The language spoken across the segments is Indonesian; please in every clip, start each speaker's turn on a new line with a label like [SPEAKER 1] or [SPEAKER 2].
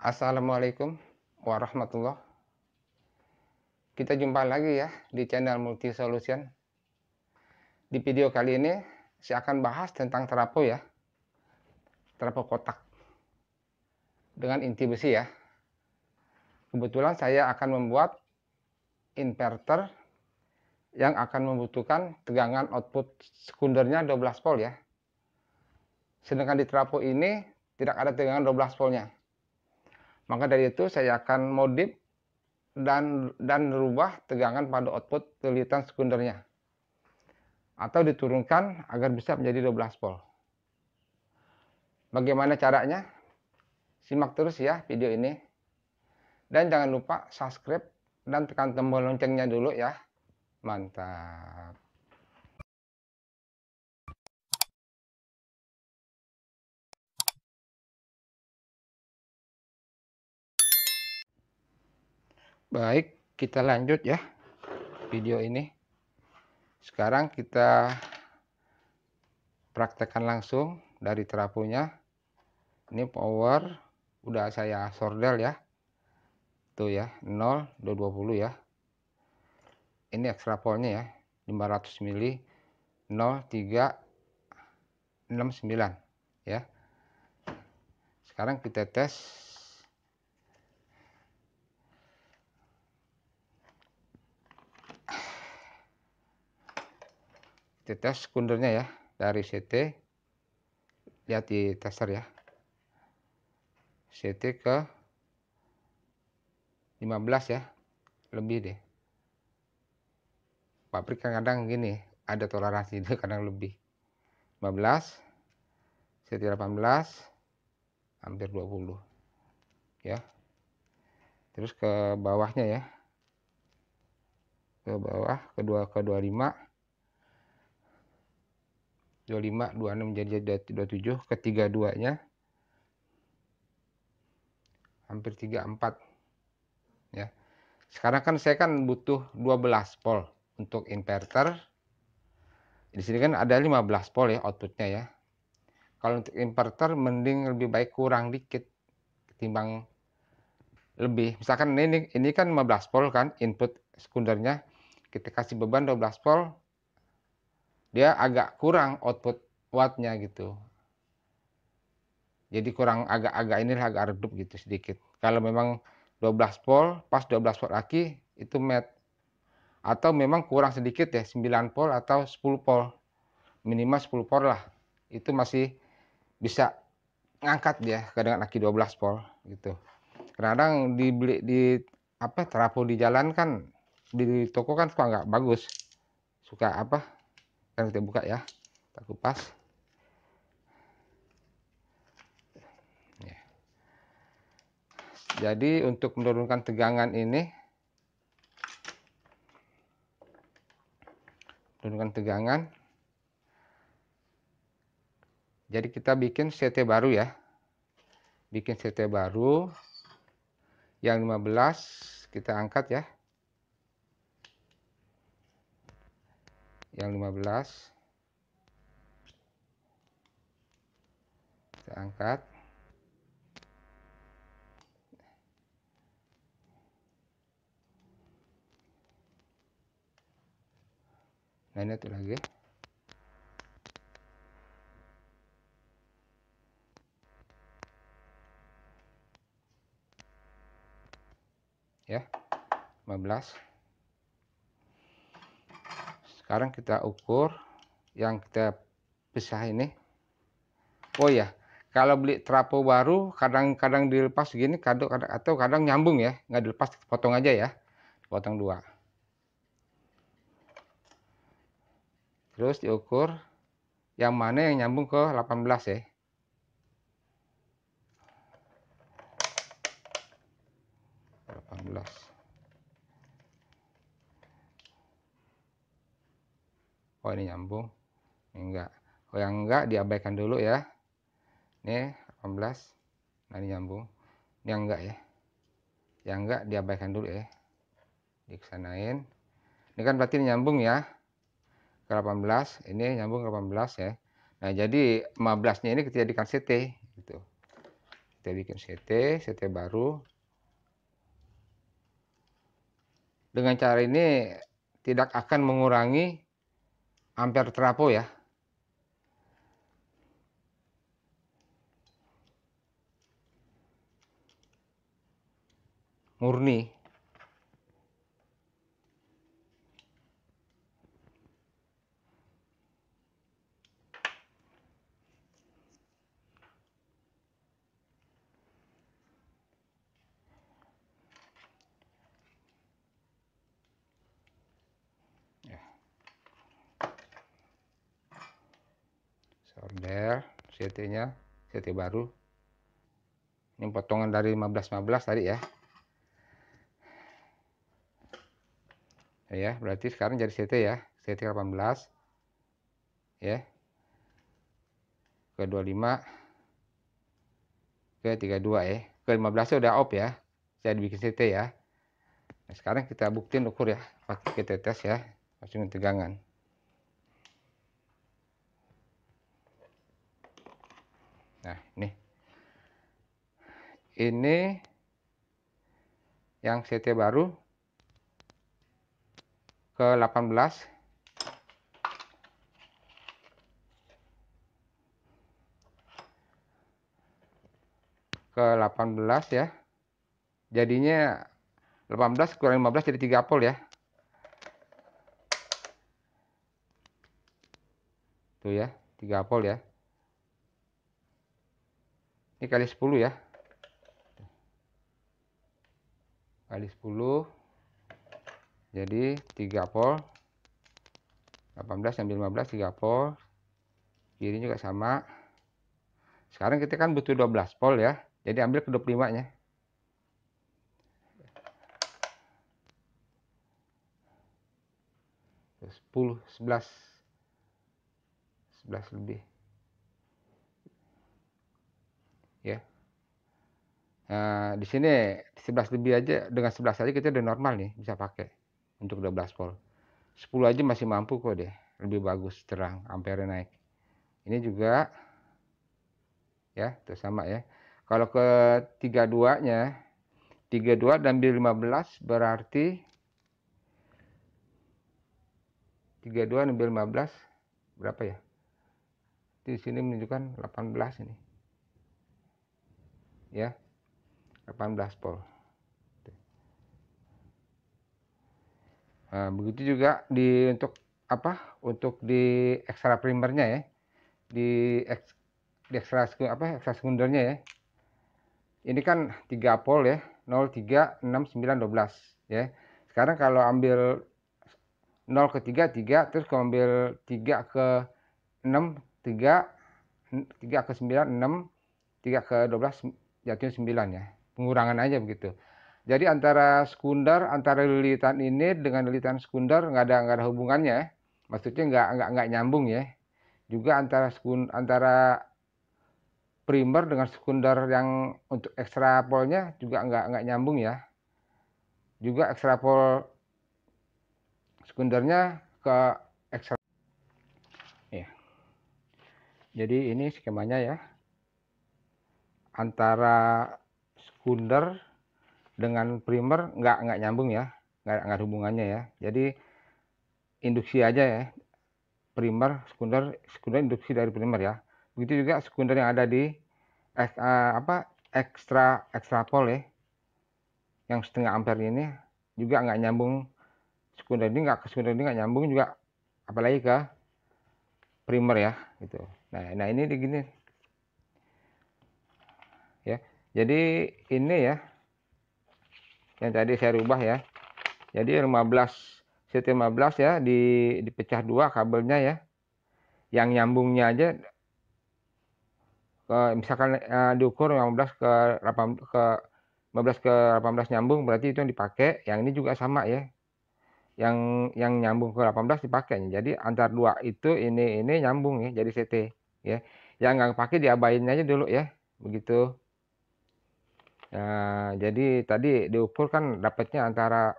[SPEAKER 1] Assalamualaikum warahmatullah. Kita jumpa lagi ya di channel Multi Solution. Di video kali ini saya akan bahas tentang trafo ya. Trafo kotak dengan inti besi ya. Kebetulan saya akan membuat inverter yang akan membutuhkan tegangan output sekundernya 12 volt ya. Sedangkan di trafo ini tidak ada tegangan 12 voltnya. Maka dari itu saya akan modif dan merubah tegangan pada output lilitan sekundernya atau diturunkan agar bisa menjadi 12 volt. Bagaimana caranya? Simak terus ya video ini. Dan jangan lupa subscribe dan tekan tombol loncengnya dulu ya. Mantap. Baik, kita lanjut ya video ini. Sekarang kita praktekkan langsung dari trafonya. Ini power udah saya sordel ya. Tuh ya, 0, 220 ya. Ini extra voltnya ya, 500 mili 0369 ya. Sekarang kita tes. Kita tes sekundernya ya dari CT. Lihat di tester ya. CT ke 15 ya. Lebih deh. Pabrik kadang gini, ada toleransi itu kadang lebih. 15, CT 18, hampir 20 ya. Terus ke bawahnya ya. Ke bawah ke 25, 26 jadi 27, ke 32-nya hampir 34 ya. Sekarang kan saya kan butuh 12 volt untuk inverter. Di sini kan ada 15 volt ya outputnya ya. Kalau untuk inverter mending lebih baik kurang dikit ketimbang lebih. Misalkan ini kan 15 volt kan input sekundernya. Kita kasih beban 12 volt. Dia agak kurang output wattnya gitu. Jadi kurang agak inilah agak redup gitu sedikit. Kalau memang 12 volt, pas 12 volt lagi itu mat. Atau memang kurang sedikit ya, 9 volt atau 10 volt. Minimal 10 volt lah. Itu masih bisa ngangkat dia dengan aki 12 volt gitu. Kadang dibeli di trafo di jalan kan di toko kan suka nggak bagus. Suka kan kita buka ya. Kita kupas. Jadi untuk menurunkan tegangan ini, jadi kita bikin CT baru ya. Bikin CT baru yang 15 kita angkat ya. Yang 15 kita angkat. Nah ini tuh lagi. Ya, 15. Sekarang kita ukur yang kita pisah ini. Oh ya, kalau beli trafo baru kadang-kadang dilepas gini, atau kadang nyambung ya, nggak dilepas, potong aja ya, potong 2. Terus diukur yang mana yang nyambung ke 18 ya. Oh ini nyambung, ini enggak. Oh yang enggak diabaikan dulu ya. Ini 18. Nah ini nyambung. Ini yang enggak ya. Yang enggak diabaikan dulu ya. Dikesanain. Ini kan berarti nyambung ya ke 18. Ini nyambung ke 18 ya. Nah jadi 15-nya ini kita jadikan CT gitu. Kita bikin CT baru. Dengan cara ini tidak akan mengurangi ampere trafo ya. Murni. Solder CT-nya, CT baru. Ini potongan dari 15 tadi ya. Ya, berarti sekarang jadi CT ya. CT 18 ya. Ke 25 ke 32 ya. Ke 15 udah off ya. Saya bikin CT ya. Nah, sekarang kita buktiin ukur ya. Kita tes ya. Langsung tegangan. Nah, ini yang CT baru ke 18 ya. Jadinya 18 kurang 15 jadi 3 volt ya. Tuh ya, 3 volt ya. Ini kali 10 ya. Kali 10 jadi 3 volt. 18 ambil 15 3 volt. Kiri juga sama. Sekarang kita kan butuh 12 volt ya. Jadi ambil ke 25-nya. 10, 11 lebih. Ya. Nah, di sini 11 lebih aja, dengan 11 aja kita udah normal nih, bisa pakai untuk 12 volt. 10 aja masih mampu kok deh, lebih bagus, terang, ampere naik. Ini juga ya, itu sama ya. Kalau ke 32-nya 32 dan 15 berarti 32 ambil 15 berapa ya? Di sini menunjukkan 18 ini. Ya. 18 volt. Nah, begitu juga untuk apa? Untuk di ekstra primernya ya. Di ekstra sekundernya ya. Ini kan 3 volt ya. 0, 3, 6, 9, 12 ya. Sekarang kalau ambil 0 ke 3, 3, terus kalau ambil 3 ke 6, 3, 3 ke 9, 6, 3 ke 12, jatuhnya 9 ya. Pengurangan aja begitu. Jadi antara sekunder, antara lilitan ini dengan lilitan sekunder nggak ada hubungannya. Maksudnya nggak nyambung ya. Juga antara primer dengan sekunder yang untuk ekstra polnya juga nggak nyambung ya. Juga ekstra pol sekundernya ke ekstra. Ya. Jadi ini skemanya ya. Antara sekunder dengan primer nggak nyambung ya, nggak ada hubungannya ya. Jadi induksi aja ya, primer sekunder induksi dari primer ya. Begitu juga sekunder yang ada di ekstra pol ya, yang setengah ampere ini juga nggak nyambung. Sekunder ini nggak nyambung juga, apalagi ke primer ya gitu. Nah ini begini ya. Jadi ini ya yang tadi saya rubah ya. Jadi 15 ya dipecah dua kabelnya ya. Yang nyambungnya aja misalkan diukur 15 ke 18 nyambung, berarti itu yang dipakai. Yang ini juga sama ya. Yang nyambung ke 18 dipakai. Jadi antar dua itu ini nyambung ya, jadi CT ya. Yang nggak pakai diabain aja dulu ya. Begitu. Nah, jadi tadi diukur kan dapatnya antara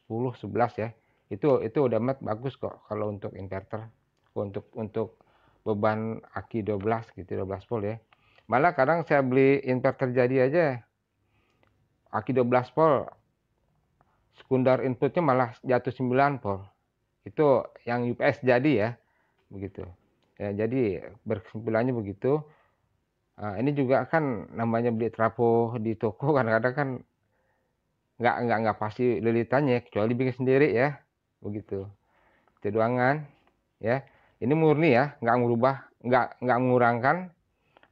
[SPEAKER 1] 10 11 ya. Itu udah bagus kok kalau untuk inverter. Untuk beban aki 12 gitu, 12 volt ya. Malah kadang saya beli inverter jadi aja aki 12 volt, sekunder inputnya malah jatuh 9 volt. Itu yang UPS jadi ya, begitu. Ya, jadi berkesimpulannya begitu. Ini juga kan namanya beli trafo di toko kadang-kadang kan nggak pasti lilitannya, kecuali bikin sendiri ya, begitu. Itu doangan ya. Ini murni ya, nggak ngubah, nggak mengurangkan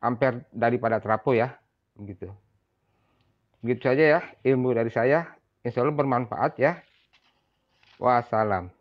[SPEAKER 1] ampere daripada trafo ya, begitu. Begitu saja ya ilmu dari saya. Insya Allah bermanfaat ya. Wassalam.